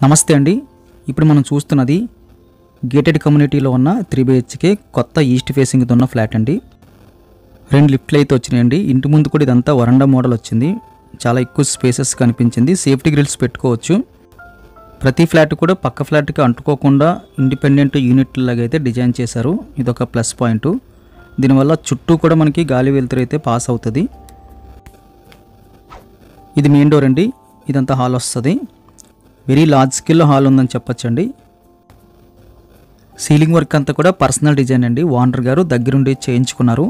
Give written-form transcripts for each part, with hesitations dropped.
నమస్తే అండి. ఇప్పుడు మనం చూస్తున్నది గేటెడ్ కమ్యూనిటీలో ఉన్న 3 BHK కొత్త ఈస్ట్ ఫేసింగ్తో ఉన్న ఫ్లాట్ అండి. 2 లిఫ్ట్లు అయితే వచ్చినాయండి. ఇంటి ముందు కూడా ఇదంతా వరండా మోడల్ వచ్చింది. చాలా ఎక్కువ స్పేసెస్ కనిపించింది. సేఫ్టీ గ్రిల్స్ పెట్టుకోవచ్చు. ప్రతి ఫ్లాట్ కూడా పక్క ఫ్లాట్కి అంటుకోకుండా ఇండిపెండెంట్ యూనిట్ లాగా అయితే డిజైన్ చేశారు. ఇదొక ప్లస్ పాయింట్. దీనివల్ల చుట్టూ కూడా మనకి గాలి వెలుతురు అయితే పాస్ అవుతుంది. ఇది మెయిన్ డోర్ అండి. ఇదంతా హాల్ వస్తుంది. వెరీ లార్జ్ స్కేల్లో హాల్ ఉందని చెప్పొచ్చండి. సీలింగ్ వర్క్ అంతా కూడా పర్సనల్ డిజైన్ అండి. ఓనర్ గారు దగ్గరుండి చేయించుకున్నారు.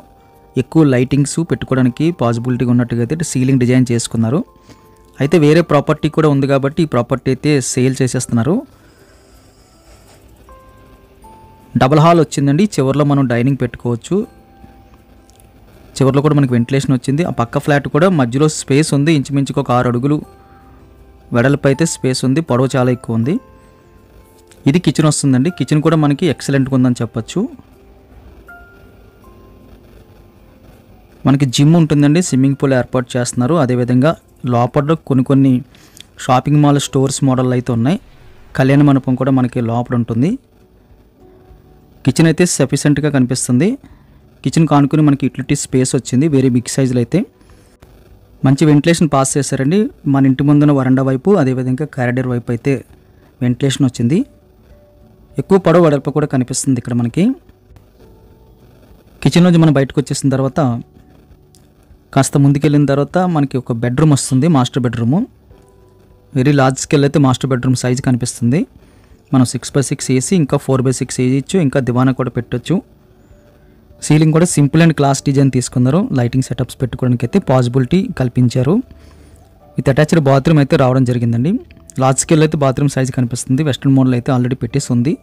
ఎక్కువ లైటింగ్స్ పెట్టుకోవడానికి పాసిబిలిటీ ఉన్నట్టుగా అయితే సీలింగ్ డిజైన్ చేసుకున్నారు. అయితే వేరే ప్రాపర్టీ కూడా ఉంది కాబట్టి ఈ ప్రాపర్టీ అయితే సేల్ చేసేస్తున్నారు. డబల్ హాల్ వచ్చిందండి. చివరిలో మనం డైనింగ్ పెట్టుకోవచ్చు. చివరిలో కూడా మనకి వెంటిలేషన్ వచ్చింది. ఆ పక్క ఫ్లాట్ కూడా మధ్యలో స్పేస్ ఉంది. ఇంచుమించుకు ఒక 6 అడుగులు వెడల్పు అయితే స్పేస్ ఉంది. పొడవు చాలా ఎక్కువ ఉంది. ఇది కిచెన్ వస్తుందండి. కిచెన్ కూడా మనకి ఎక్సలెంట్గా ఉందని చెప్పొచ్చు. మనకి జిమ్ ఉంటుందండి. స్విమ్మింగ్ పూల్ ఏర్పాటు చేస్తున్నారు. అదేవిధంగా లోపల కొన్ని షాపింగ్ మాల్ స్టోర్స్ మోడల్ అయితే ఉన్నాయి. కళ్యాణ మండపం కూడా మనకి లోపల ఉంటుంది. కిచెన్ అయితే సఫిషియెంట్గా కనిపిస్తుంది. కిచెన్ కానుకొని మనకి యూటిలిటీ స్పేస్ వచ్చింది. వెరీ బిగ్ సైజులో అయితే మంచి వెంటిలేషన్ పాస్ చేశారండి. మన ఇంటి ముందున వరండా వైపు అదేవిధంగా కారిడార్ వైపు అయితే వెంటిలేషన్ వచ్చింది. ఎక్కువ పొడవు వెడల్పు కూడా కనిపిస్తుంది ఇక్కడ మనకి. కిచెన్ నుంచి మనం బయటకు వచ్చేసిన తర్వాత కాస్త ముందుకెళ్ళిన తర్వాత మనకి ఒక బెడ్రూమ్ వస్తుంది. Master bedroom. Very large scale అయితే మాస్టర్ బెడ్రూమ్ సైజ్ కనిపిస్తుంది. మనం 6x6 వేసి ఇంకా 4x6 వేయచ్చు. ఇంకా దివానా కూడా పెట్టొచ్చు. సీలింగ్ కూడా సింపుల్ అండ్ క్లాస్ డిజైన్ తీసుకున్నారు. లైటింగ్ సెటప్స్ పెట్టుకోవడానికి అయితే పాసిబిలిటీ కల్పించారు. విత్ అటాచ్డ్ బాత్రూమ్ అయితే రావడం జరిగిందండి. లార్జ్ స్కేల్ అయితే బాత్రూమ్ సైజ్ కనిపిస్తుంది. వెస్ట్రన్ మోడల్ అయితే ఆల్రెడీ పెట్టేసి ఉంది.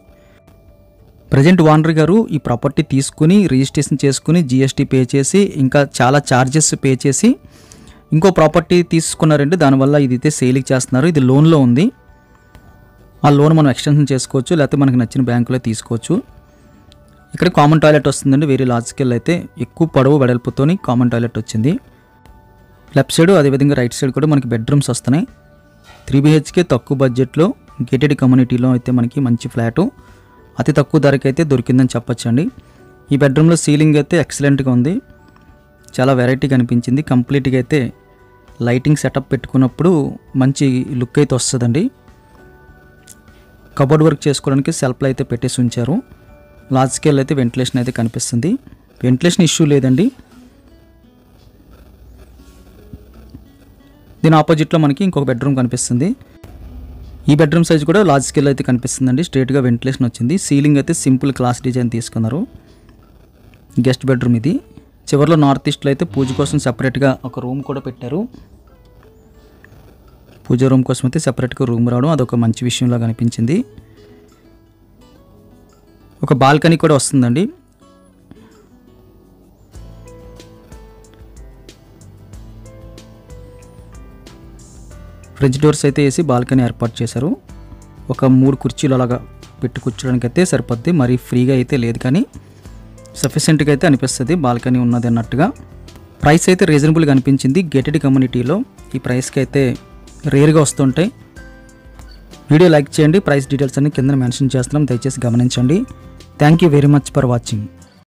ప్రజెంట్ ఓనర్ గారు ఈ ప్రాపర్టీ తీసుకుని రిజిస్ట్రేషన్ చేసుకుని GST పే చేసి ఇంకా చాలా ఛార్జెస్ పే చేసి ఇంకో ప్రాపర్టీ తీసుకున్నారండి. దానివల్ల ఇది అయితే సేల్కి చేస్తున్నారు. ఇది లోన్లో ఉంది. ఆ లోన్ మనం ఎక్స్టెన్షన్ చేసుకోవచ్చు, లేకపోతే మనకు నచ్చిన బ్యాంకులో తీసుకోవచ్చు. ఇక్కడ కామన్ టాయిలెట్ వస్తుందండి. వెరీ లార్జ్ స్కేల్ అయితే ఎక్కువ పొడవు వెడల్పుతోని కామన్ టాయిలెట్ వచ్చింది. లెఫ్ట్ సైడ్ అదేవిధంగా రైట్ సైడ్ కూడా మనకి బెడ్రూమ్స్ వస్తున్నాయి. 3 BHK తక్కువ బడ్జెట్లో గేటెడ్ కమ్యూనిటీలో అయితే మనకి మంచి ఫ్లాటు అతి తక్కువ ధరకి అయితే దొరికిందని చెప్పొచ్చండి. ఈ బెడ్రూమ్లో సీలింగ్ అయితే ఎక్సలెంట్గా ఉంది. చాలా వెరైటీగా అనిపించింది. కంప్లీట్గా అయితే లైటింగ్ సెటప్ పెట్టుకున్నప్పుడు మంచి లుక్ అయితే వస్తుందండి. కబోర్డ్ వర్క్ చేసుకోవడానికి సెల్ఫ్లు అయితే పెట్టేసి ఉంచారు. లార్జ్ స్కేల్ అయితే వెంటిలేషన్ అయితే కనిపిస్తుంది. వెంటిలేషన్ ఇష్యూ లేదండి. దీని ఆపోజిట్లో మనకి ఇంకొక బెడ్రూమ్ కనిపిస్తుంది. ఈ బెడ్రూమ్ సైజ్ కూడా లార్జ్ స్కేల్ అయితే కనిపిస్తుందండి. స్ట్రైట్గా వెంటిలేషన్ వచ్చింది. సీలింగ్ అయితే సింపుల్ క్లాస్ డిజైన్ తీసుకున్నారు. గెస్ట్ బెడ్రూమ్ ఇది. చివరిలో నార్త్ ఈస్ట్లో అయితే పూజ కోసం సపరేట్గా ఒక రూమ్ కూడా పెట్టారు. పూజ రూమ్ కోసం అయితే సపరేట్గా రూమ్ రావడం అదొక మంచి విషయంలాగా అనిపించింది. ఒక బాల్కనీ కూడా వస్తుందండి. ఫ్రిడ్జ్ డోర్స్ అయితే వేసి బాల్కనీ ఏర్పాటు చేశారు. ఒక 3 కుర్చీలు అలాగా పెట్టి కూర్చోడానికి అయితే సరిపోద్ది. మరీ ఫ్రీగా అయితే లేదు కానీ సఫిషియెంట్గా అయితే అనిపిస్తుంది బాల్కనీ ఉన్నది అన్నట్టుగా. ప్రైస్ అయితే రీజనబుల్గా అనిపించింది. గేటెడ్ కమ్యూనిటీలో ఈ ప్రైస్కి అయితే రేర్గా వస్తుంటాయి. వీడియో లైక్ చేయండి. ప్రైస్ డీటెయిల్స్ అన్ని కింద మెన్షన్ చేస్తున్నాం. దయచేసి గమనించండి. Thank you very much for watching.